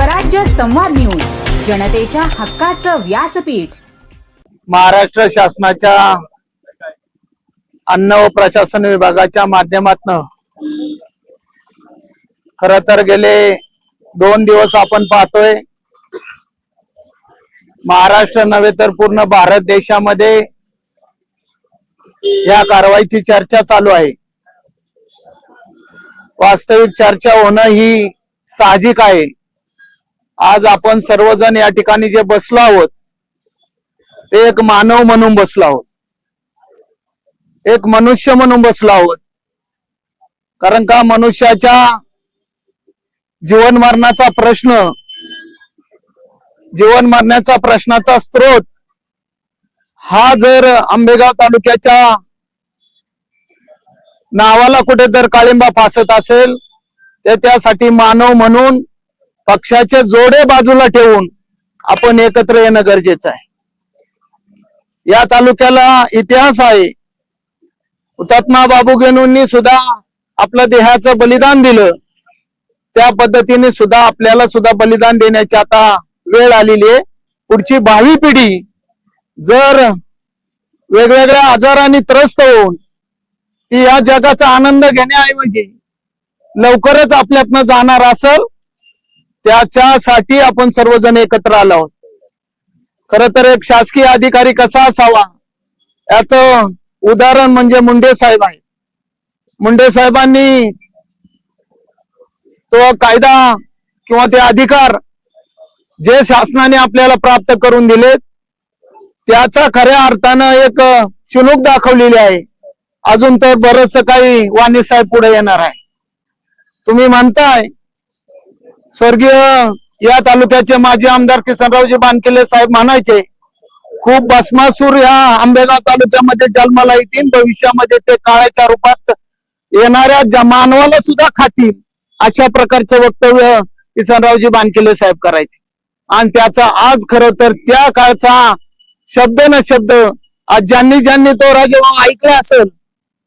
स्वराज्य संवाद न्यूज, जनतेच्या हक्काचं व्यासपीठ। महाराष्ट्र शासनाच्या अन्न व प्रशासन विभागाच्या माध्यमातून खरं तर गेले 2 दिवस आपण पाहतोय, महाराष्ट्र नव्हे तर पूर्ण भारत देशामध्ये या कारवाईची चर्चा चालू आहे। वास्तविक चर्चा होणं ही साहजिक आहे। आज आपण सर्वजण या ठिकाणी जे बसलो आहोत ते एक मानव म्हणून बसलो आहोत, एक मनुष्य म्हणून बसलो आहोत। कारण का मनुष्याच्या जीवन मरणाचा प्रश्न, जीवन मरणाचा प्रश्नाचा स्रोत हा जर आंबेगाव तालुक्याच्या नावाला कुठे तर काळिंबा फासत असेल तर त्यासाठी मानव म्हणून पक्षाचे जोडे बाजूला ठेवून आपण एकत्र येणं गरजेचं आहे। या तालुक्याला इतिहास आहे। हुतात्मा बाबू गेनूंनी सुद्धा आपलं देहाचं बलिदान दिलं, त्या पद्धतीने सुद्धा आपल्याला सुद्धा बलिदान देण्याची आता वेळ आलेली आहे। पुढची भावी पिढी जर वेगवेगळ्या आजारांनी त्रस्त होऊन ती या जगाचा आनंद घेण्याऐवजी लवकरच आपल्यातनं जाणार असेल, त्याच्यासाठी आपण सर्वजण एकत्र आलो आहोत। खरं तर एक शासकीय अधिकारी कसा असावा याचं उदाहरण म्हणजे मुंडे साहेब आहे। मुंडे साहेबांनी तो कायदा किंवा ते अधिकार जे शासनाने आपल्याला प्राप्त करून दिले त्याचा खऱ्या अर्थानं एक चुणूक दाखवलेली आहे। अजून तर बरंच काही वाणी साहेब पुढे येणार आहे। तुम्ही म्हणताय स्वर्गीय या तालुक्याचे माजी आमदार किसनरावजी बानकेले साहेब म्हणायचे, खूप भस्मासूर या आंबेगाव तालुक्यामध्ये जन्माला येतील, भविष्यामध्ये ते काळ्याच्या रूपात येणाऱ्या मानवाला सुद्धा खातील, अशा प्रकारचं वक्तव्य किसनरावजी बानकेले साहेब करायचे। आणि त्याचा आज खरं तर त्या काळचा शब्द न शब्द आज ज्यांनी ज्यांनी तो राजेभाऊ ऐकला असेल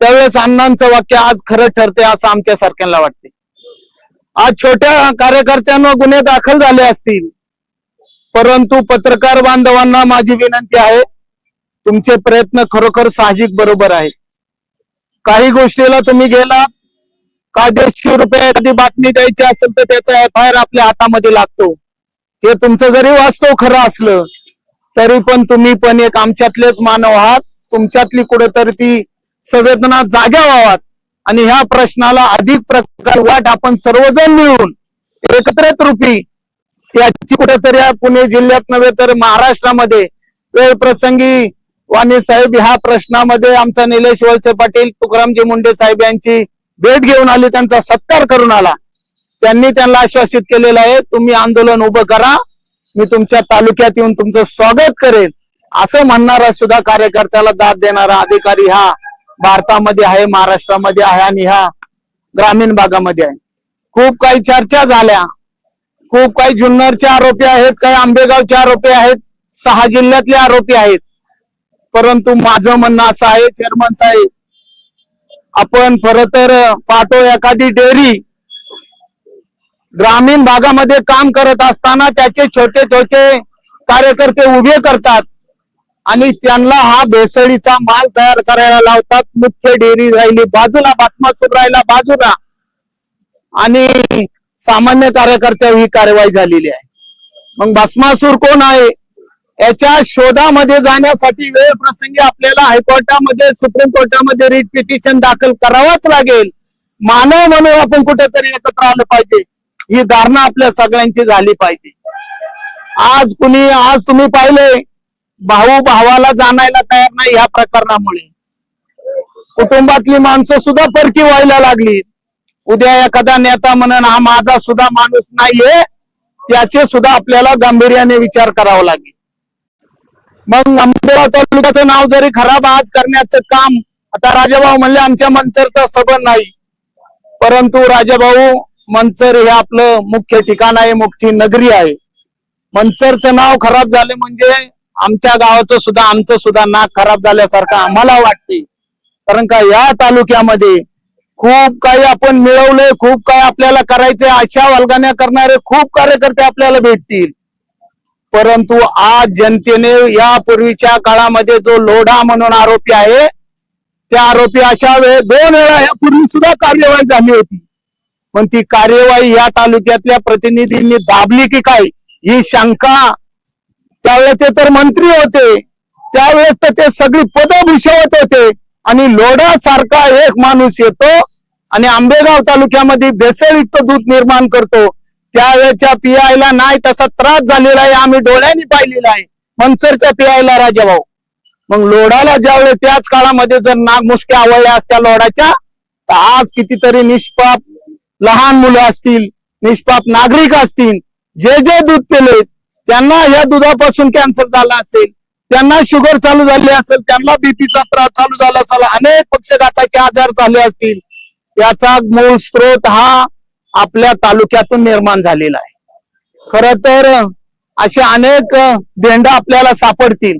त्यावेळेस अण्णांचं वाक्य आज खरं ठरते असं आमच्या सारख्यांना वाटते। आज छोट्या कार्यकर्त्यांवर गुन्हे दाखल झाले असतील, परंतु पत्रकार बांधवांना माझी विनंती आहे, तुमचे प्रयत्न खरोखर साहजिक बरोबर आहे। काही गोष्टीला तुम्ही गेला कायदेशीर रुपये एखादी बातमी द्यायची असेल तर त्याचा FIR आपल्या हातामध्ये लागतो। हे तुमचं जरी वास्तव खरं असलं तरी पण तुम्ही पण एक आमच्यातलेच मानव आहात। तुमच्यातली कुठेतरी ती संवेदना जाग्या व्हावात आणि ह्या प्रश्नाला अधिक प्रकार वाट आपण सर्वजण मिळून एकत्रित रूपी त्याची कुठेतरी पुणे जिल्ह्यात नव्हे तर महाराष्ट्रामध्ये वेळ प्रसंगी वाणी साहेब ह्या प्रश्नामध्ये आमचा निलेश वळसे पाटील, तुकारामजी मुंडे साहेब यांची भेट घेऊन आले, त्यांचा सत्कार करून आला। त्यांनी त्यांना आश्वासित केलेलं आहे, तुम्ही आंदोलन उभं करा, मी तुमच्या तालुक्यात येऊन तुमचं स्वागत करेन, असं म्हणणारा सुद्धा कार्यकर्त्याला दाद देणारा अधिकारी हा भारतामध्ये आहे, महाराष्ट्रामध्ये आहे आणि ह्या ग्रामीण भागामध्ये आहे। खूप काही चर्चा झाल्या, खूप काही जुन्नरचे आरोपी आहेत, काही आंबेगावचे आरोपी आहेत, 6 जिल्ह्यातले आरोपी आहेत। परंतु माझं म्हणणं असं आहे चेअरमन साहेब, आपण खरं तर पाहतो एखादी डेअरी ग्रामीण भागामध्ये काम करत असताना त्याचे छोटे छोटे कार्यकर्ते उभे करतात आणि त्यांना हा भेसळीचा माल तयार करायला लावतात। मुख्य डेअरी राहिली बाजूला, भस्मासूर राहिला बाजूला आणि सामान्य कार्यकर्त्यावर ही कारवाई झालेली आहे। मग भस्मासूर कोण आहे याच्या शोधामध्ये जाण्यासाठी वेळ प्रसंगी आपल्याला हायकोर्टामध्ये, सुप्रीम कोर्टामध्ये रिट पिटिशन दाखल करावाच लागेल। मानव म्हणून आपण कुठेतरी एकत्र आलं पाहिजे, ही धारणा आपल्या सगळ्यांची झाली पाहिजे। आज तुम्ही पाहिले भाऊ भावाला जाणायला तयार नाही ह्या प्रकरणामुळे कुटुंबातली माणसं सुद्धा परकी व्हायला लागली। उद्या एखादा नेता म्हणून हा माझा सुद्धा माणूस नाहीये, त्याचे सुद्धा आपल्याला गांभीर्याने विचार करावा लागेल। मग आंबेगाव तालुक्याचं नाव जरी खराब आज करण्याचं काम, आता राजाभाऊ म्हणले आमच्या मंचरचा सबंध नाही, परंतु राजाभाऊ मंचर हे आपलं मुख्य ठिकाण आहे, मुख्य नगरी आहे। मंचरचं नाव खराब झाले म्हणजे आमच्या गावाचं सुद्धा, आमचं सुद्धा नाक खराब झाल्यासारखं आम्हाला वाटते। कारण का या तालुक्यामध्ये खूप काही आपण मिळवलंय, खूप काही आपल्याला करायचंय, आशा वल्गण्या करणारे खूप कार्यकर्ते आपल्याला भेटतील. परंतु आज जनतेने यापूर्वीच्या काळामध्ये जो लोढा म्हणून आरोपी आहे, त्या आरोपी अशा 2 वेळा यापूर्वी सुद्धा कार्यवाही झाली होती. पण ती कार्यवाही या तालुक्यातल्या प्रतिनिधींनी दाबली की काय, ही शंका. त्यावेळेस ते तर मंत्री होते, त्यावेळेस तर ते सगळी पदं भूषवत होते, आणि लोढा सारखा एक माणूस येतो आणि आंबेगाव तालुक्यामध्ये भेसळयुक्त दूध निर्माण करतो. त्यावेळेच्या पीआयला नाही तसा त्रास झालेला आहे, आम्ही डोळ्यांनी पाहिलेला आहे, मनसरच्या पीआयला राजाभाऊ. मग लोढाला ज्यावेळेस त्याच काळामध्ये जर नागमुसक्या आवडल्या असत्या लोढाच्या, तर आज कितीतरी निष्पाप लहान मुलं असतील, निष्पाप नागरिक असतील, जे दूध पिले त्यांना या दुधापासून कॅन्सर झाला असेल, त्यांना शुगर चालू झाली असेल, त्यांना बीपीचा त्रास चालू झाला असेल, अनेक पक्षघाताचे आजार झाले असतील. याचा मूळ स्रोत हा आपल्या तालुक्यातून निर्माण झालेला आहे. खर तर असे अनेक देंडा आपल्याला सापडतील.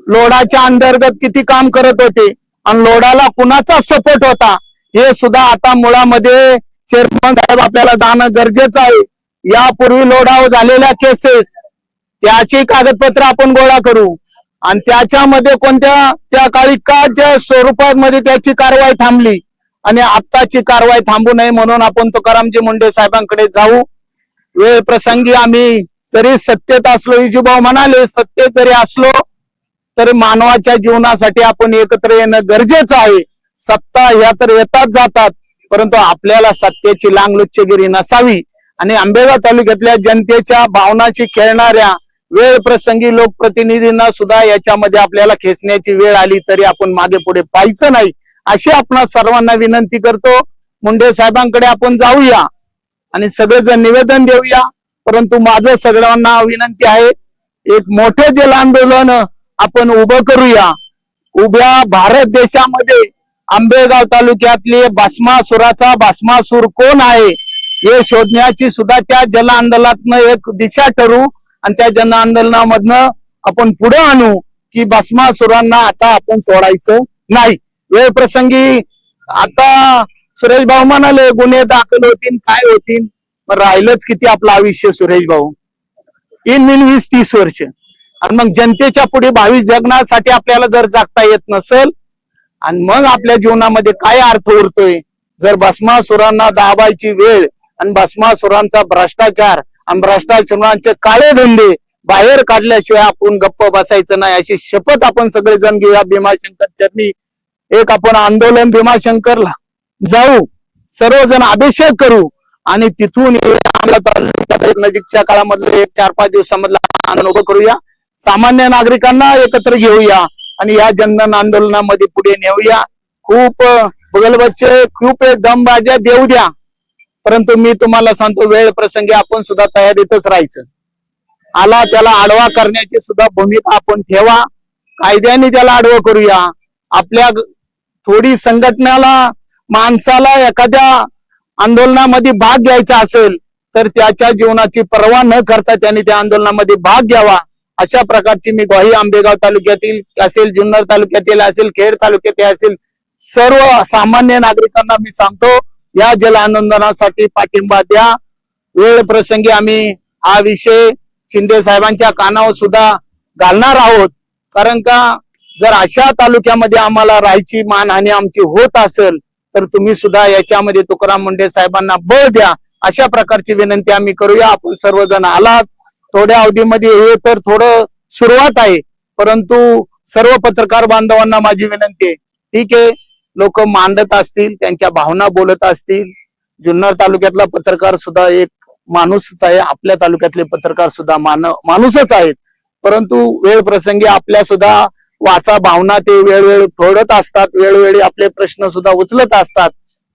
लोढाच्या अंतर्गत किती काम करत होते आणि लोढाला कुणाचा सपोर्ट होता हे सुद्धा आता मुळामध्ये चेअरमन साहेब आपल्याला जाणं गरजेचं आहे. यापूर्वी लोढावर झालेल्या केसेस त्याची कागदपत्र आपण गोळा करू आणि त्याच्यामध्ये कोणत्या त्या काळी का त्या स्वरूपामध्ये त्याची कारवाई थांबली आणि आत्ताची कारवाई थांबू नये म्हणून आपण तुकारामजी मुंडे साहेबांकडे जाऊ. वेळ प्रसंगी आम्ही जरी सत्तेत असलो, इजूभाऊ म्हणाले सत्तेत जरी असलो तरी मानवाच्या जीवनासाठी आपण एकत्र येणं गरजेचं आहे. सत्ता ह्या तर येतात जातात, परंतु आपल्याला सत्तेची लांगलुच्चगिरी नसावी आणि आंबेगाव तालुक्यातल्या जनतेच्या भावनाची खेळणाऱ्या वेळ प्रसंगी लोकप्रतिनिधींना सुद्धा याच्यामध्ये आपल्याला खेचण्याची वेळ आली तरी आपण मागे पुढे पाहायचं नाही, अशी आपण सर्वांना विनंती करतो. मुंडे साहेबांकडे आपण जाऊया आणि सगळेजण निवेदन देऊया. परंतु माझं सगळ्यांना विनंती आहे, एक मोठे जल आंदोलन आपण उभं करूया. उभ्या भारत देशामध्ये आंबेगाव तालुक्यातले भस्मासुराचा भस्मासूर कोण आहे हे शोधण्याची सुद्धा त्या जल आंदोलनातनं एक दिशा ठरवू आणि त्या जन आंदोलनामधनं आपण पुढे आणू की भस्मासुरांना आता आपण सोडायचं नाही. वेळ प्रसंगी आता सुरेश भाऊ म्हणाले गुन्हे दाखल होतील, काय होतील, राहिलंच किती आपलं आयुष्य सुरेश भाऊ, इन 20-30 वर्ष. आणि मग जनतेच्या पुढे भावी जगण्यासाठी आपल्याला जर जगता येत नसेल आणि मग आपल्या जीवनामध्ये काय अर्थ उरतोय. जर भस्मासुरांना दाबायची वेळ आणि भस्मासुरांचा भ्रष्टाचार आणि भ्रष्टाचारांचे काळे धंदे बाहेर काढल्याशिवाय आपण गप्प बसायचं नाही, अशी शपथ आपण सगळेजण घेऊया. भीमाशंकर चरणी एक आपण आंदोलन भीमाशंकरला जाऊ, सर्वजण अभिषेक करू आणि तिथून नजीकच्या काळामधलं 1-4-5 दिवसामधला आंदोलन उभं करूया. सामान्य नागरिकांना एकत्र घेऊया आणि या जनधन आंदोलनामध्ये पुढे नेऊया. खूप बगलबच्चे खूप दमबाज्या देऊ द्या, परंतु मी तुम्हाला सांगतो वेळ प्रसंगी आपण सुद्धा तयारीतच राहायचं. आला त्याला आडवा करण्याची सुद्धा भूमिका आपण ठेवा, कायद्याने त्याला आडवं करूया. आपल्या थोडी संघटनेला माणसाला एखाद्या आंदोलनामध्ये भाग घ्यायचा असेल तर त्याच्या जीवनाची पर्वा न करता त्यांनी त्या आंदोलनामध्ये भाग घ्यावा. अशा प्रकारची मी ग्वाही आंबेगाव तालुक्यातील असेल, जुन्नर तालुक्यातील असेल, खेड तालुक्यातील असेल, सर्व सामान्य नागरिकांना मी सांगतो, या जल आंदोलनासाठी पाठिंबा द्या. वेळ प्रसंगी आम्ही हा विषय शिंदे साहेबांच्या कानावर सुद्धा घालणार आहोत. कारण का जर अशा तालुक्यामध्ये आम्हाला राहायची मानहानी आमची होत असेल तर तुम्ही सुद्धा याच्यामध्ये तुकाराम मुंडे साहेबांना बळ द्या, अशा प्रकारची विनंती आम्ही करूया. आपण सर्वजण आलात, थोड्या अवधीमध्ये हे तर थोडं सुरुवात आहे, परंतु सर्व पत्रकार बांधवांना माझी विनंती आहे, ठीक आहे, लोक मांडत असतील, त्यांच्या भावना बोलत असतील. जुन्नर तालुक्यातला पत्रकार सुद्धा एक माणूसच आहे, आपल्या तालुक्यातले पत्रकार सुद्धा माणूसच आहेत, परंतु वेळ प्रसंगी आपल्या सुद्धा वाचा भावना ते वेळोवेळी फोडत असतात, वेळोवेळी आपले प्रश्न सुद्धा उचलत असतात.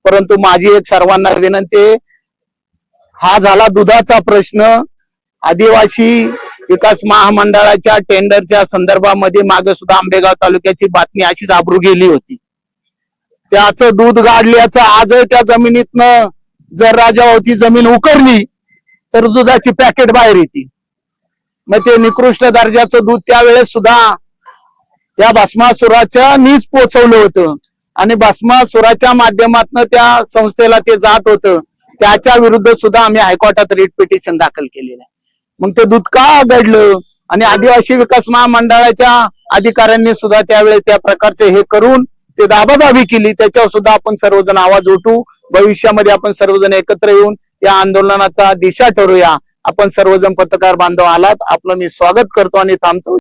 परंतु माझी एक सर्वांना विनंती आहे, हा झाला दुधाचा प्रश्न. आदिवासी विकास महामंडळाच्या टेंडरच्या संदर्भामध्ये मागे सुद्धा आंबेगाव तालुक्याची बातमी अशीच आबरू गेली होती. त्याचं दूध गाडल्याचं आजही त्या जमिनीतनं जर राजावती जमीन उकरली तर दुधाची पॅकेट बाहेर येते. मग ते निकृष्ट दर्जाचं दूध त्यावेळेस सुद्धा त्या भस्मासुराच्या नीच पोचवलं होतं. आणि भस्मासुराच्या माध्यमातून त्या संस्थेला ते जात होतं, त्याच्या विरुद्ध सुद्धा आम्ही हायकोर्टात रिट पिटिशन दाखल केलेलं आहे. मग ते दूध का घडलं आणि आदिवासी विकास महामंडळाच्या अधिकाऱ्यांनी सुद्धा त्यावेळी त्या प्रकारचे हे करून ते दाबादाबी केली, त्याच्यावर सुद्धा आपण सर्वजण आवाज उठू. भविष्यामध्ये आपण सर्वजण एकत्र येऊन या आंदोलनाचा दिशा ठरवूया. आपण सर्वजण पत्रकार बांधव आलात, आपलं मी स्वागत करतो आणि थांबतो.